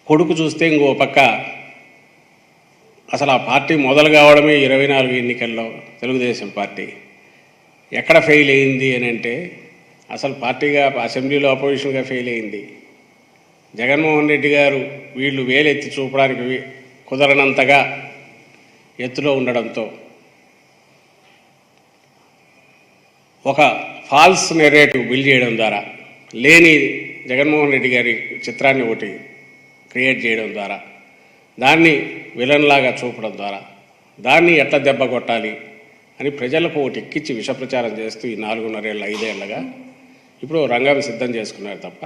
కొడుకు చూస్తే ఇంకో పక్క అసలు ఆ పార్టీ మొదలు కావడమే 24 ఎన్నికల్లో తెలుగుదేశం పార్టీ ఎక్కడ ఫెయిల్ అయింది అని అంటే అసలు పార్టీగా అసెంబ్లీలో అపోజిషన్గా ఫెయిల్ అయింది. జగన్మోహన్ రెడ్డి గారు వీళ్ళు వేలెత్తి చూపడానికి కుదరనంతగా ఎత్తులో ఉండడంతో ఒక ఫాల్స్ నెరేటివ్ బిల్డ్ చేయడం ద్వారా లేని జగన్మోహన్ రెడ్డి గారి చిత్రాన్ని ఒకటి క్రియేట్ చేయడం ద్వారా దాన్ని విలన్లాగా చూపడం ద్వారా దాన్ని ఎట్లా దెబ్బ కొట్టాలి అని ప్రజలకు ఒకటి ఎక్కించి విషప్రచారం చేస్తూ ఈ 4.5 ఏళ్ళ 5 ఏళ్ళగా ఇప్పుడు రంగం సిద్ధం చేసుకున్నారు తప్ప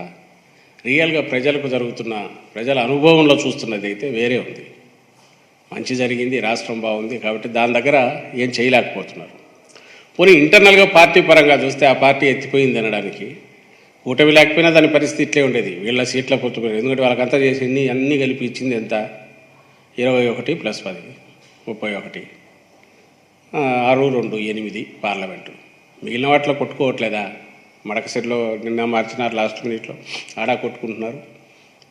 రియల్గా ప్రజలకు జరుగుతున్న ప్రజల అనుభవంలో చూస్తున్నది అయితే వేరే ఉంది. మంచి జరిగింది, రాష్ట్రం బాగుంది కాబట్టి దాని దగ్గర ఏం చేయలేకపోతున్నారు. పోనీ ఇంటర్నల్గా పార్టీ పరంగా చూస్తే ఆ పార్టీ ఎత్తిపోయింది అనడానికి కూటమి లేకపోయినా దాని పరిస్థితి ఇట్లే ఉండేది. వీళ్ళ సీట్ల పొత్తుపోయింది. ఎందుకంటే వాళ్ళకంతా చేసింది అన్నీ కలిపి ఇచ్చింది ఎంత 21 + 10 31 6 2 8 పార్లమెంటు. మిగిలిన వాటిలో కొట్టుకోవట్లేదా? మడకసిరిలో నిన్న మార్చినారు, లాస్ట్ మినిట్లో ఆడా కొట్టుకుంటున్నారు.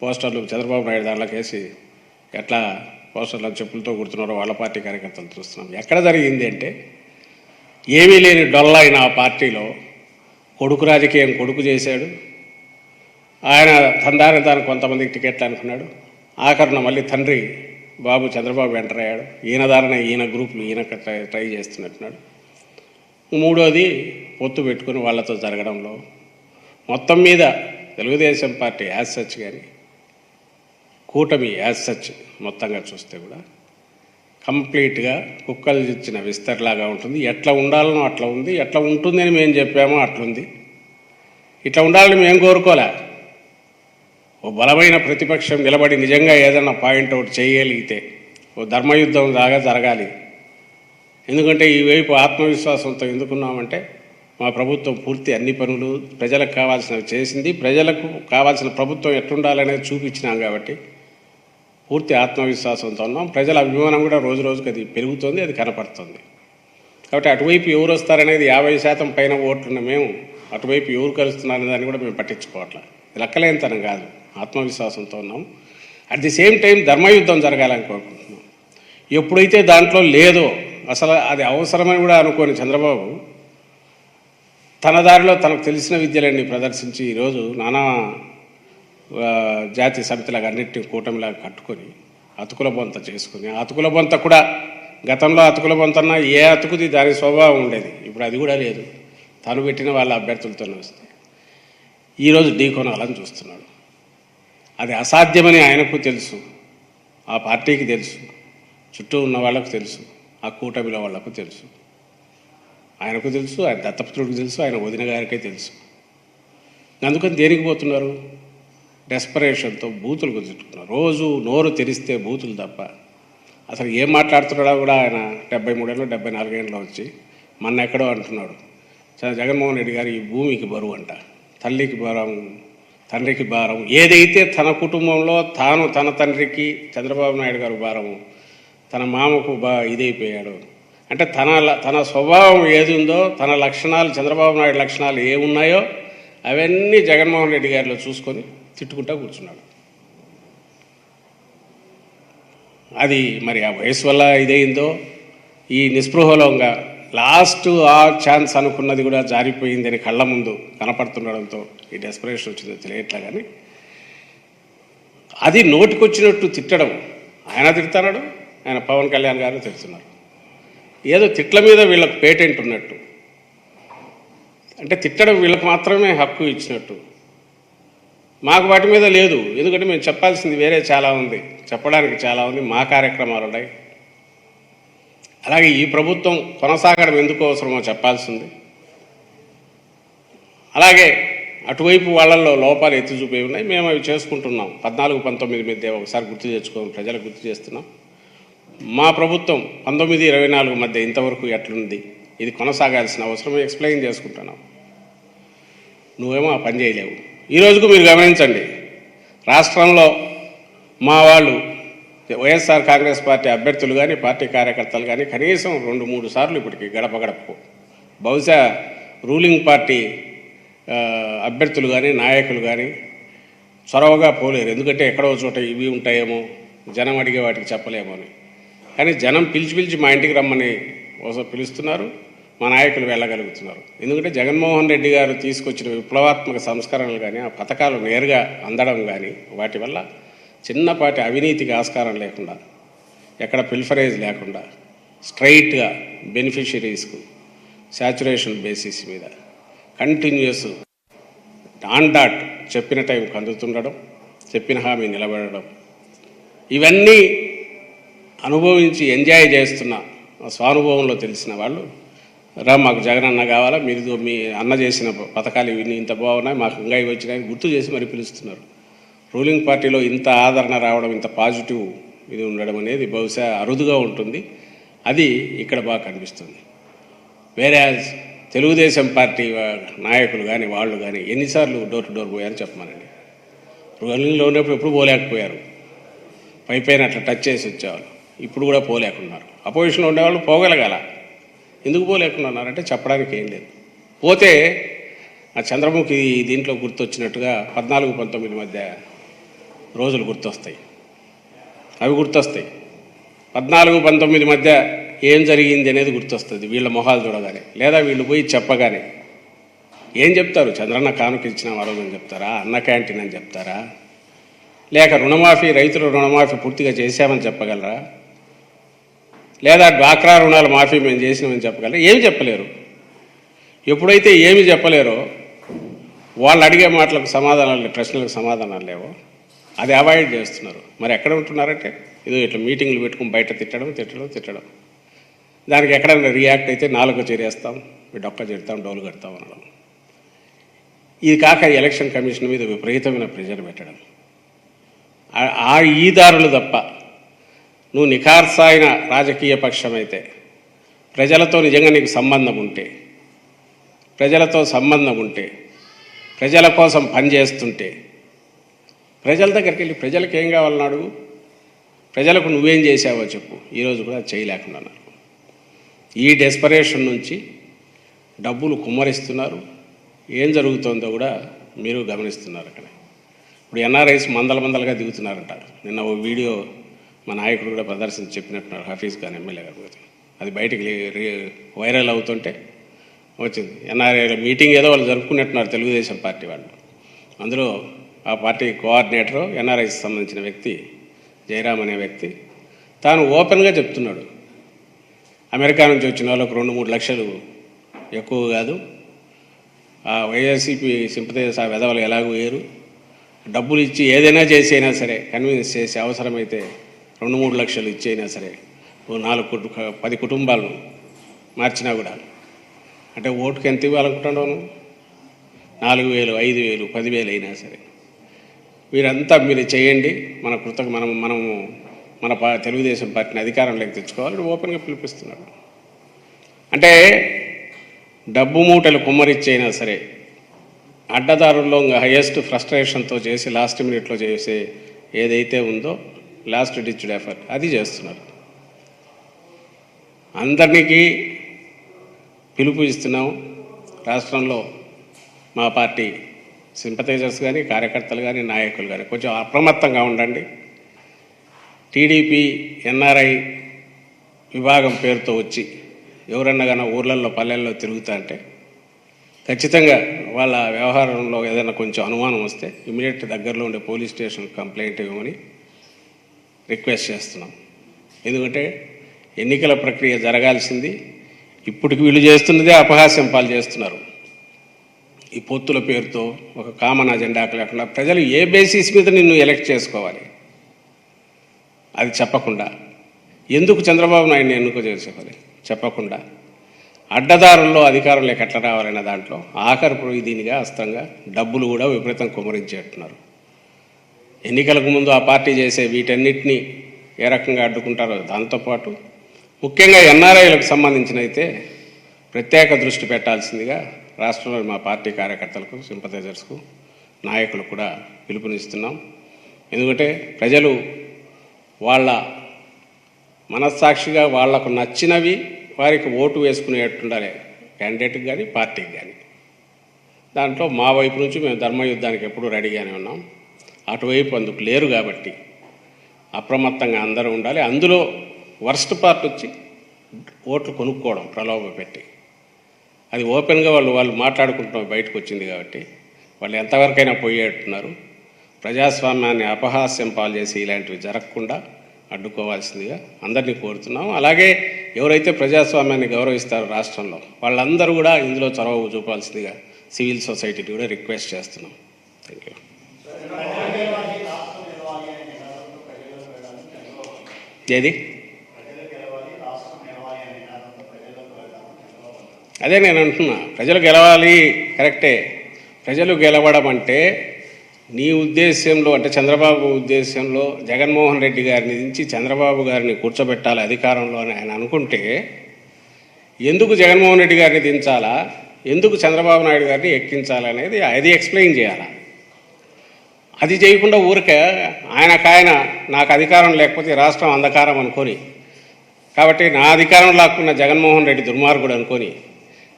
పోస్టర్లు చంద్రబాబు నాయుడు దాంట్లోకి వేసి ఎట్లా పోస్టర్లు చెప్పులతో కుడుతున్నారో వాళ్ళ పార్టీ కార్యకర్తలు చూస్తున్నాం. ఎక్కడ జరిగింది అంటే ఏమీ లేని డొల్లైన ఆ పార్టీలో కొడుకు రాజకీయం కొడుకు చేశాడు. ఆయన తందారిని తాను కొంతమందికి టికెట్లు అనుకున్నాడు. ఆఖరణ మళ్ళీ తండ్రి బాబు చంద్రబాబు ఎంటర్ అయ్యాడు. ఈయన దారిన ఈయన గ్రూపులు ఈయన ట్రై చేస్తున్నట్టున్నాడు. మూడోది పొత్తు పెట్టుకుని వాళ్ళతో జరగడంలో మొత్తం మీద తెలుగుదేశం పార్టీ యాజ్ సచ్ కానీ కూటమి యాజ్ సచ్ మొత్తంగా చూస్తే కూడా కంప్లీట్గా కుక్కలు ఇచ్చిన విస్తర్లాగా ఉంటుంది. ఎట్లా ఉండాలనో అట్లా ఉంది, ఎట్లా ఉంటుంది అని మేము చెప్పామో అట్లుంది. ఇట్లా ఉండాలని మేము కోరుకోలే. ఓ బలమైన ప్రతిపక్షం నిలబడి నిజంగా ఏదన్నా పాయింట్ అవుట్ చేయగలిగితే ఓ ధర్మయుద్ధం లాగా జరగాలి. ఎందుకంటే ఈ వైపు ఆత్మవిశ్వాసంతో ఎందుకున్నామంటే మా ప్రభుత్వం పూర్తి అన్ని పనులు ప్రజలకు కావాల్సినవి చేసింది, ప్రజలకు కావాల్సిన ప్రభుత్వం ఎట్లుండాలనేది చూపించినాం కాబట్టి పూర్తి ఆత్మవిశ్వాసంతో ఉన్నాం. ప్రజల అభిమానం కూడా రోజు రోజుకి అది పెరుగుతుంది, అది కనపడుతుంది. కాబట్టి అటువైపు ఎవరు వస్తారనేది 50% పైన ఓట్లున్న మేము అటువైపు ఎవరు కలుస్తున్నారనే దాన్ని కూడా మేము పట్టించుకోవట్లే. లెక్కలేనితనం కాదు, ఆత్మవిశ్వాసంతో ఉన్నాం. అట్ ది సేమ్ టైం ధర్మయుద్ధం జరగాలని కోరుకుంటున్నాం. ఎప్పుడైతే దాంట్లో లేదో అసలు అది అవసరమని కూడా అనుకోని చంద్రబాబు తన దారిలో తనకు తెలిసిన విద్యలన్నీ ప్రదర్శించి ఈరోజు నానా జాతి సమితిలాగా అన్నింటినీ కూటమిలాగా కట్టుకొని అతుకుల బొంత చేసుకుని అతుకుల బొంత కూడా గతంలో అతుకుల బొంతన్నా ఏ అతుకుది దాని స్వభావం ఉండేది. ఇప్పుడు అది కూడా లేదు. తను పెట్టిన వాళ్ళ అభ్యర్థులతోనే వస్తే ఈరోజు ఢీకొనాలని చూస్తున్నాడు. అది అసాధ్యమని ఆయనకు తెలుసు, ఆ పార్టీకి తెలుసు, చుట్టూ ఉన్న వాళ్ళకు తెలుసు, ఆ కూటమిలో వాళ్లకు తెలుసు, ఆయనకు తెలుసు, ఆయన దత్తపుత్రుడికి తెలుసు, ఆయన వదిన గారికే తెలుసు. అందుకని దేనికి పోతున్నారు? డెస్పరేషన్తో బూతులు గుర్తున్నారు. రోజు నోరు తెరిస్తే బూతులు తప్ప అసలు ఏం మాట్లాడుతున్నాడో కూడా ఆయన 73 ఏళ్ళు 74 ఏళ్ళలో వచ్చి మొన్న ఎక్కడో అంటున్నాడు జగన్మోహన్ రెడ్డి గారు ఈ భూమికి బరువు అంట, తల్లికి భారం, తండ్రికి భారం. ఏదైతే తన కుటుంబంలో తాను తన తండ్రికి చంద్రబాబు నాయుడు గారు భారము, తన మామకు ఇదైపోయాడు అంటే తన స్వభావం ఏది ఉందో, తన లక్షణాలు చంద్రబాబు నాయుడు లక్షణాలు ఏమున్నాయో అవన్నీ జగన్మోహన్ రెడ్డి గారిలో చూసుకొని తిట్టుకుంటా కూర్చున్నాడు. అది మరి ఆ వయసు వల్ల ఇదైందో, ఈ నిస్పృహలోంగా లాస్ట్ ఆ ఛాన్స్ అనుకున్నది కూడా జారిపోయిందని కళ్ళ ముందు కనపడుతుండడంతో ఈ డెస్పరేషన్ వచ్చిందో తెలియట్లా. కానీ అది నోటికొచ్చినట్టు తిట్టడం, ఆయన తిడుతున్నాడు, ఆయన పవన్ కళ్యాణ్ గారు తిడుతున్నారు. ఏదో తిట్ల మీద వీళ్ళకు పేటెంట్ ఉన్నట్టు, అంటే తిట్టడం వీళ్ళకి మాత్రమే హక్కు ఇచ్చినట్టు. మాకు వాటి మీద లేదు. ఎందుకంటే మేము చెప్పాల్సింది వేరే చాలా ఉంది, చెప్పడానికి చాలా ఉంది, మా కార్యక్రమాలు ఉన్నాయి. అలాగే ఈ ప్రభుత్వం కొనసాగడం ఎందుకు అవసరమో చెప్పాల్సింది. అలాగే అటువైపు వాళ్ళల్లో లోపాలు ఎత్తి చూపేవి ఉన్నాయి, మేము అవి చేసుకుంటున్నాం. 14-19 మధ్య ఒకసారి గుర్తు తెచ్చుకోవాలి, ప్రజలకు గుర్తు చేస్తున్నాం. మా ప్రభుత్వం 19-24 మధ్య ఇంతవరకు ఎట్లుంది, ఇది కొనసాగాల్సిన అవసరం ఎక్స్ప్లెయిన్ చేసుకుంటున్నాం. నువ్వేమో ఆ పని చేయలేవు. ఈ రోజుకు మీరు గమనించండి, రాష్ట్రంలో మా వాళ్ళు వైఎస్ఆర్ కాంగ్రెస్ పార్టీ అభ్యర్థులు కానీ పార్టీ కార్యకర్తలు కానీ కనీసం 2-3 సార్లు ఇప్పటికి గడప గడపకు, బహుశా రూలింగ్ పార్టీ అభ్యర్థులు కానీ నాయకులు కానీ చొరవగా పోలేరు. ఎందుకంటే ఎక్కడో చోట ఇవి ఉంటాయేమో, జనం అడిగే వాటికి చెప్పలేమో అని. కానీ జనం పిలిచి మా ఇంటికి రమ్మని పిలుస్తున్నారు, మా నాయకులు వెళ్ళగలుగుతున్నారు. ఎందుకంటే జగన్మోహన్ రెడ్డి గారు తీసుకొచ్చిన విప్లవాత్మక సంస్కరణలు కానీ, ఆ పథకాలు నేరుగా అందడం కానీ, వాటి వల్ల చిన్నపాటి అవినీతికి ఆస్కారం లేకుండా, ఎక్కడ పిల్ఫరేజ్ లేకుండా, స్ట్రైట్గా బెనిఫిషరీస్కు శాచురేషన్ బేసిస్ మీద కంటిన్యూస్ ఆన్ డాట్ చెప్పిన టైంకి అందుతుండడం, చెప్పిన హామీ నిలబడడం, ఇవన్నీ అనుభవించి ఎంజాయ్ చేస్తున్న స్వానుభవంలో తెలిసిన వాళ్ళు మాకు జగన్ అన్న కావాలా, మీరు మీ అన్న చేసిన పథకాలు ఇవన్నీ ఇంత బాగున్నాయి, మాకు ఇంకా ఇవి వచ్చినాయని గుర్తు చేసి మరి పిలుస్తున్నారు. రూలింగ్ పార్టీలో ఇంత ఆదరణ రావడం, ఇంత పాజిటివ్ ఇది ఉండడం అనేది బహుశా అరుదుగా ఉంటుంది. అది ఇక్కడ బాగా కనిపిస్తుంది. వేరే తెలుగుదేశం పార్టీ నాయకులు కానీ వాళ్ళు కానీ ఎన్నిసార్లు డోర్ టు డోర్ పోయారని చెప్పమనండి. రూలింగ్లో ఉన్నప్పుడు ఎప్పుడు పోలేకపోయారు, పైపైన అట్లా టచ్ చేసి వచ్చేవాళ్ళు. ఇప్పుడు కూడా పోలేకున్నారు. అపోజిషన్లో ఉండేవాళ్ళు పోగలగాల, ఎందుకు పోలేకున్నారంటే చెప్పడానికి ఏం లేదు. పోతే ఆ చంద్రముఖి దీంట్లో గుర్తొచ్చినట్టుగా 14-19 మధ్య రోజులు గుర్తొస్తాయి. అవి గుర్తొస్తాయి. 14-19 మధ్య ఏం జరిగింది అనేది గుర్తొస్తుంది వీళ్ళ మొహాలు చూడగానే, లేదా వీళ్ళు పోయి చెప్పగానే. ఏం చెప్తారు? చంద్రన్న కానుక ఇచ్చిన వారోజు చెప్తారా, అన్న క్యాంటీన్ అని చెప్తారా, లేక రుణమాఫీ, రైతుల రుణమాఫీ పూర్తిగా చేశామని చెప్పగలరా, లేదా డ్వాక్రా రుణాలు మాఫీ మేము చేసినామని చెప్పగలరా? ఏమి చెప్పలేరు. ఎప్పుడైతే ఏమి చెప్పలేరో, వాళ్ళు అడిగే మాటలకు సమాధానాలు, ప్రశ్నలకు సమాధానాలు లేవో, అది అవాయిడ్ చేస్తున్నారు. మరి ఎక్కడ ఉంటున్నారంటే ఏదో ఇట్లా మీటింగ్లు పెట్టుకుని బయట తిట్టడం, దానికి ఎక్కడైనా రియాక్ట్ అయితే నాలుగు చేరేస్తాం, డొక్క చెడతాం, డోలు కడతాం అనడం. ఇది కాక ఎలక్షన్ కమిషన్ మీద విపరీతమైన ప్రెజర్ పెట్టడం. ఈ దారులు తప్ప నువ్వు నిఖార్సాయిన రాజకీయ పక్షమైతే, ప్రజలతో నిజంగా నీకు సంబంధం ఉంటే, ప్రజల కోసం పనిచేస్తుంటే, ప్రజల దగ్గరికి వెళ్ళి ప్రజలకు ఏం కావాలన్నాడు, ప్రజలకు నువ్వేం చేసావో చెప్పు. ఈరోజు కూడా చేయలేకుండా ఉన్నారు. ఈ డెస్పరేషన్ నుంచి డబ్బులు కుమ్మరిస్తున్నారు. ఏం జరుగుతుందో కూడా మీరు గమనిస్తున్నారు. అక్కడ ఇప్పుడు ఎన్ఆర్ఐస్ మందలుగా దిగుతున్నారంట. నిన్న ఓ వీడియో మా నాయకుడు కూడా ప్రదర్శించి చెప్పినట్టున్నారు, హఫీజ్ ఖాన్ ఎమ్మెల్యే గారు. అది బయటికి వైరల్ అవుతుంటే వచ్చింది. ఎన్ఆర్ఐల మీటింగ్ ఏదో వాళ్ళు జరుపుకున్నట్టున్నారు తెలుగుదేశం పార్టీ వాళ్ళు. అందులో ఆ పార్టీ కోఆర్డినేటరు ఎన్ఆర్ఐకి సంబంధించిన వ్యక్తి జయరామ్ అనే వ్యక్తి తాను ఓపెన్గా చెప్తున్నాడు, అమెరికా నుంచి వచ్చిన వాళ్ళకు 2-3 లక్షలు ఎక్కువ కాదు, ఆ వైఎస్సీపీ సింపథైజర్స్ ఆ వెధవలు ఎలాగో వేరు, డబ్బులు ఇచ్చి ఏదైనా చేసి అయినా సరే కన్విన్స్ చేసి అవసరమైతే 2-3 లక్షలు ఇచ్చి అయినా సరే 10 కుటుంబాలను మార్చినా కూడా, అంటే ఓటుకు ఎంత ఇవ్వాలనుకుంటున్నాను, 4,000, 5,000, 10,000 అయినా సరే వీరంతా మీరు చేయండి, మనము మన తెలుగుదేశం పార్టీని అధికారంలోకి తెచ్చుకోవాలని ఓపెన్గా పిలిపిస్తున్నాడు. అంటే డబ్బు మూటలు కుమ్మరిచ్చైనా సరే అడ్డదారుల్లో హైయెస్ట్ ఫ్రస్ట్రేషన్తో చేసి లాస్ట్ మినిట్లో చేసే ఏదైతే ఉందో లాస్ట్ డిచ్డ్ ఎఫర్ట్ అది చేస్తున్నారు. అందరికీ పిలుపు ఇస్తున్నాం. రాష్ట్రంలో మా పార్టీ సింపథైజర్స్ కానీ, కార్యకర్తలు కానీ, నాయకులు కానీ కొంచెం అప్రమత్తంగా ఉండండి. టీడీపీ ఎన్ఆర్ఐ విభాగం పేరుతో వచ్చి ఎవరన్నా కానీ ఊర్లలో పల్లెల్లో తిరుగుతా అంటే ఖచ్చితంగా వాళ్ళ వ్యవహారంలో ఏదైనా కొంచెం అనుమానం వస్తే ఇమీడియట్ దగ్గరలో ఉండే పోలీస్ స్టేషన్ కంప్లైంట్ ఇవ్వమని రిక్వెస్ట్ చేస్తున్నాం. ఎందుకంటే ఎన్నికల ప్రక్రియ జరగాల్సింది, ఇప్పటికి వీళ్ళు చేస్తున్నదే అపహాస్యం పాలు చేస్తున్నారు. ఈ పొత్తుల పేరుతో ఒక కామన్ అజెండాకు లేకుండా ప్రజలు ఏ బేసిస్ మీద నిన్ను ఎలక్ట్ చేసుకోవాలి అది చెప్పకుండా, ఎందుకు చంద్రబాబు నాయుడిని ఎన్నుకో చేసుకోవాలి చెప్పకుండా, అడ్డదారుల్లో అధికారంలోకి ఎట్లా రావాలనే దాంట్లో ఆఖరి దీనిగా అస్త్రంగా డబ్బులు కూడా విపరీతం కుమరించేట్టున్నారు. ఎన్నికలకు ముందు ఆ పార్టీ చేసే వీటన్నిటినీ ఏ రకంగా అడ్డుకుంటారో దాంతోపాటు ముఖ్యంగా ఎన్ఆర్ఐలకు సంబంధించినైతే ప్రత్యేక దృష్టి పెట్టాల్సిందిగా రాష్ట్రంలో మా పార్టీ కార్యకర్తలకు, సింపథైజర్స్కు, నాయకులకు కూడా పిలుపునిస్తున్నాం. ఎందుకంటే ప్రజలు వాళ్ళ మనస్సాక్షిగా వాళ్లకు నచ్చినవి వారికి ఓటు వేసుకునేట్టుండాలి, క్యాండిడేట్కి కానీ పార్టీకి కానీ. దాంట్లో మా వైపు నుంచి మేము ధర్మయుద్ధానికి ఎప్పుడూ రెడీగానే ఉన్నాం. అటువైపు అందుకు లేరు కాబట్టి అప్రమత్తంగా అందరూ ఉండాలి. అందులో వర్స్ట్ పార్ట్ వచ్చి ఓట్లు కొనుక్కోవడం ప్రలోభ పెట్టి, అది ఓపెన్గా వాళ్ళు మాట్లాడుకుంటాం బయటకు వచ్చింది కాబట్టి వాళ్ళు ఎంతవరకైనా పోయేట్టున్నారు. ప్రజాస్వామ్యాన్ని అపహాస్యం పాలు చేసి ఇలాంటివి జరగకుండా అడ్డుకోవాల్సిందిగా అందరినీ కోరుతున్నాం. అలాగే ఎవరైతే ప్రజాస్వామ్యాన్ని గౌరవిస్తారో రాష్ట్రంలో వాళ్ళందరూ కూడా ఇందులో చొరవ చూపాల్సిందిగా సివిల్ సొసైటీని కూడా రిక్వెస్ట్ చేస్తున్నాం. Thank you. ఏది అదే నేను అంటున్నా, ప్రజలు గెలవాలి, కరెక్టే. ప్రజలు గెలవడం అంటే నీ ఉద్దేశంలో, అంటే చంద్రబాబు ఉద్దేశంలో జగన్మోహన్ రెడ్డి గారిని దించి చంద్రబాబు గారిని కూర్చోబెట్టాలి అధికారంలో అని ఆయన అనుకుంటే ఎందుకు జగన్మోహన్ రెడ్డి గారిని దించాలా, ఎందుకు చంద్రబాబు నాయుడు గారిని ఎక్కించాలనేది అది ఎక్స్ప్లెయిన్ చేయాలా. అది చేయకుండా ఊరికే ఆయనకాయన నాకు అధికారం లేకపోతే రాష్ట్రం అంధకారం అనుకొని, కాబట్టి నా అధికారం లాక్కున్న జగన్మోహన్ రెడ్డి దుర్మార్గుడు అనుకొని,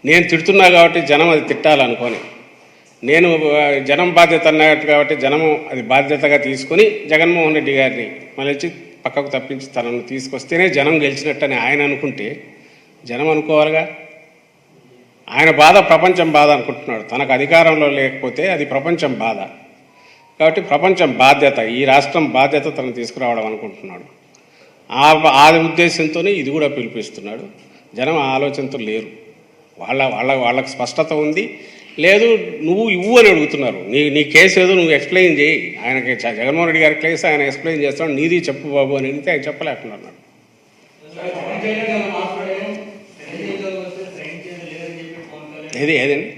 నేను తిడుతున్నా కాబట్టి జనం అది తిట్టాలనుకొని, నేను జనం బాధ్యత అన్నట్టు కాబట్టి జనము అది బాధ్యతగా తీసుకొని జగన్మోహన్ రెడ్డి గారిని మళ్ళీ పక్కకు తప్పించి తనను తీసుకొస్తేనే జనం గెలిచినట్టని ఆయన అనుకుంటే జనం అనుకోవాలిగా. ఆయన బాధ ప్రపంచం బాధ అనుకుంటున్నాడు. తనకు అధికారంలో లేకపోతే అది ప్రపంచం బాధ కాబట్టి ప్రపంచం బాధ్యత, ఈ రాష్ట్రం బాధ్యత తను తీసుకురావడం అనుకుంటున్నాడు. ఆ ఉద్దేశంతోనే ఇది కూడా పిలిపిస్తున్నాడు. జనం ఆ ఆలోచనతో లేరు. వాళ్ళకి స్పష్టత ఉంది. లేదు నువ్వు ఇవ్వు అని అడుగుతున్నారు. నీ కేసు ఏదో నువ్వు ఎక్స్ప్లెయిన్ చేయి. ఆయనకి జగన్మోహన్ రెడ్డి గారి కేసు ఆయన ఎక్స్ప్లెయిన్ చేస్తాడు. నీది చెప్పు బాబు అని అడిగితే ఆయన చెప్పలేకున్నాడు. ఏదండి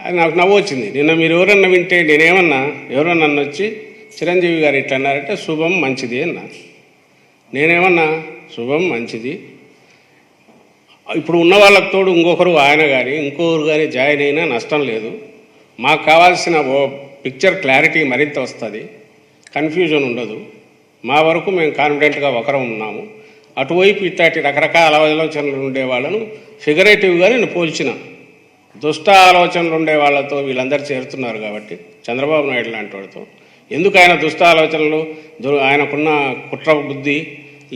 అది నాకు నవ్వు వచ్చింది. నిన్న మీరు ఎవరన్నా వింటే నేనేమన్నా, ఎవరన్నా నన్ను వచ్చి చిరంజీవి గారు ఇట్లా అన్నారంటే శుభం మంచిది అన్నా. నేనేమన్నా శుభం మంచిది, ఇప్పుడు ఉన్న వాళ్ళకి తోడు ఇంకొకరు ఆయన కానీ ఇంకొకరు కానీ జాయిన్ అయినా నష్టం లేదు. మాకు కావాల్సిన ఓ పిక్చర్ క్లారిటీ మరింత వస్తుంది, కన్ఫ్యూజన్ ఉండదు. మా వరకు మేము కాన్ఫిడెంట్గా ఒకరం ఉన్నాము. అటువైపు ఇట్లాంటి రకరకాల ఆలోచనలు ఉండే వాళ్ళను ఫిగరేటివ్గా నేను పోల్చిన. దుష్ట ఆలోచనలు ఉండే వాళ్ళతో వీళ్ళందరూ చేరుతున్నారు కాబట్టి చంద్రబాబు నాయుడు లాంటి వాడితో ఎందుకు ఆయన దుష్ట ఆలోచనలు, ఆయనకున్న కుట్ర బుద్ధి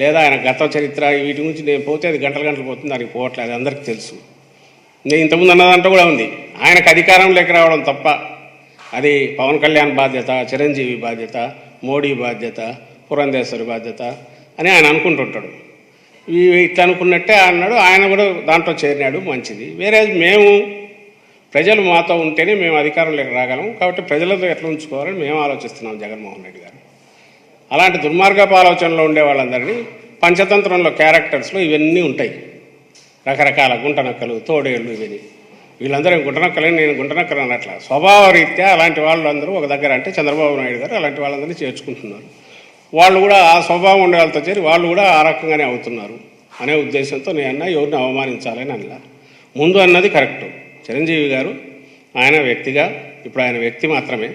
లేదా ఆయన గత చరిత్ర వీటి గురించి నేను పోతే అది గంటలు పోతుంది, దానికి పోవట్లేదు, అది అందరికీ తెలుసు. నేను ఇంతకుముందు అన్నదంటూ కూడా ఉంది. ఆయనకు అధికారం లేక రావడం తప్ప అది పవన్ కళ్యాణ్ బాధ్యత, చిరంజీవి బాధ్యత, మోడీ బాధ్యత, పురంధేశ్వరి బాధ్యత అని ఆయన అనుకుంటుంటాడు. ఇట్లా అనుకున్నట్టే అన్నాడు. ఆయన కూడా దాంట్లో చేరినాడు, మంచిది. వేరే మేము ప్రజలు మాతో ఉంటేనే మేము అధికారంలోకి రాగలం కాబట్టి ప్రజలతో ఎట్లా ఉంచుకోవాలని మేము ఆలోచిస్తున్నాం జగన్మోహన్ రెడ్డి గారు. అలాంటి దుర్మార్గపు ఆలోచనలో ఉండే వాళ్ళందరినీ పంచతంత్రంలో క్యారెక్టర్స్లో ఇవన్నీ ఉంటాయి. రకరకాల గుంటనక్కలు, తోడేళ్ళు, ఇవన్నీ. వీళ్ళందరూ గుంటనక్కలని నేను గుంటనక్కలు అన్నట్ల స్వభావ రీత్యా అలాంటి వాళ్ళందరూ ఒక దగ్గర అంటే చంద్రబాబు నాయుడు గారు అలాంటి వాళ్ళందరినీ చేర్చుకుంటున్నారు. వాళ్ళు కూడా ఆ స్వభావం ఉండే వాళ్ళతో చేరి వాళ్ళు కూడా ఆ రకంగానే అవుతున్నారు అనే ఉద్దేశంతో నేను ఎవరిని అవమానించాలని అనలా. ముందు అన్నది కరెక్టు. చిరంజీవి గారు ఆయన వ్యక్తిగా, ఇప్పుడు ఆయన వ్యక్తి మాత్రమే,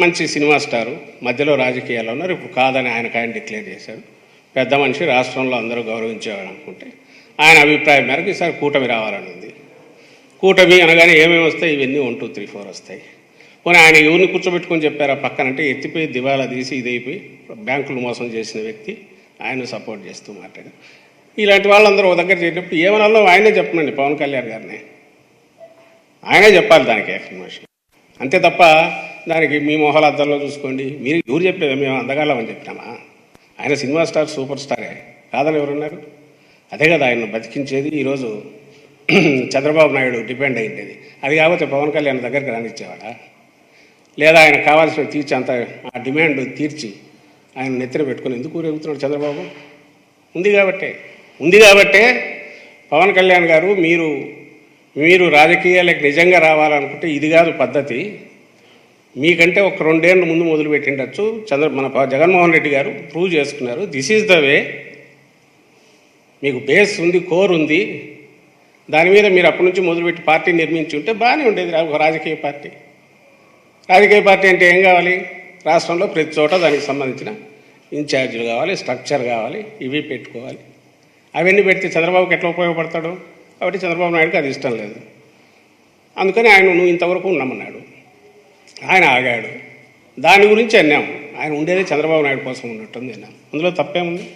మంచి సినిమా స్టారు, మధ్యలో రాజకీయాల్లో ఉన్నారు. ఇప్పుడు కాదని ఆయన డిక్లేర్ చేశారు. పెద్ద మనిషి, రాష్ట్రంలో అందరూ గౌరవించేవాడు అనుకుంటే ఆయన అభిప్రాయం మేరకు ఈసారి కూటమి రావాలని ఉంది. కూటమి అనగానే ఏమేమి వస్తాయి? ఇవన్నీ 1, 2, 3, 4 వస్తాయి. పోనీ ఆయన ఎవరిని కూర్చోబెట్టుకొని చెప్పారా పక్కనంటే ఎత్తిపోయి దివాలా తీసి ఇదైపోయి బ్యాంకులు మోసం చేసిన వ్యక్తి ఆయన సపోర్ట్ చేస్తూ మాట్లాడారు. ఇలాంటి వాళ్ళందరూ ఒక దగ్గర చేరినప్పుడు ఏమనాలో ఆయనే చెప్పనండి, పవన్ కళ్యాణ్ గారిని ఆయనే చెప్పాలి దానికి ఎక్స్ప్లెనేషన్. అంతే తప్ప దానికి మీ మొహాల అద్దంలో చూసుకోండి మీరు ఎవరు చెప్పేది మేము అందగాళ్ళమని చెప్పినామా? ఆయన సినిమా స్టార్, సూపర్ స్టారే, కాదని ఎవరున్నారు? అదే కదా ఆయన బతికించేది. ఈరోజు చంద్రబాబు నాయుడు డిపెండ్ అయ్యింది. అది కాకపోతే పవన్ కళ్యాణ్ దగ్గరికి రానిచ్చేవాడా? లేదా ఆయన కావాల్సిన తీర్చి అంత ఆ డిమాండ్ తీర్చి ఆయన నెత్తిన పెట్టుకొని ఎందుకు ఊరేగుతున్నాడు చంద్రబాబు? ఉంది కాబట్టే పవన్ కళ్యాణ్ గారు మీరు రాజకీయాలకు నిజంగా రావాలనుకుంటే ఇది కాదు పద్ధతి. మీకంటే ఒక 2 ఏళ్ళ ముందు మొదలుపెట్టిండొచ్చు. మన జగన్మోహన్ రెడ్డి గారు ప్రూవ్ చేసుకున్నారు. This is the way. మీకు బేస్ ఉంది, కోర్ ఉంది. దాని మీద మీరు అప్పటి నుంచి మొదలుపెట్టి పార్టీ నిర్మించి ఉంటే బాగానే ఉండేది. ఒక రాజకీయ పార్టీ అంటే ఏం కావాలి? రాష్ట్రంలో ప్రతి చోట దానికి సంబంధించిన ఇన్ఛార్జీలు కావాలి, స్ట్రక్చర్ కావాలి, ఇవి పెట్టుకోవాలి. అవన్నీ పెడితే చంద్రబాబుకి ఎట్లా ఉపయోగపడతాడు? కాబట్టి చంద్రబాబు నాయుడుకి అది ఇష్టం లేదు. అందుకని ఆయన నువ్వు ఇంతవరకు ఉన్నామన్నాడు. ఆయన ఆగాడు. దాని గురించి అన్నాం. ఆయన ఉండేది చంద్రబాబు నాయుడు కోసం ఉన్నట్టుంది అన్నాం. అందులో తప్పేముంది?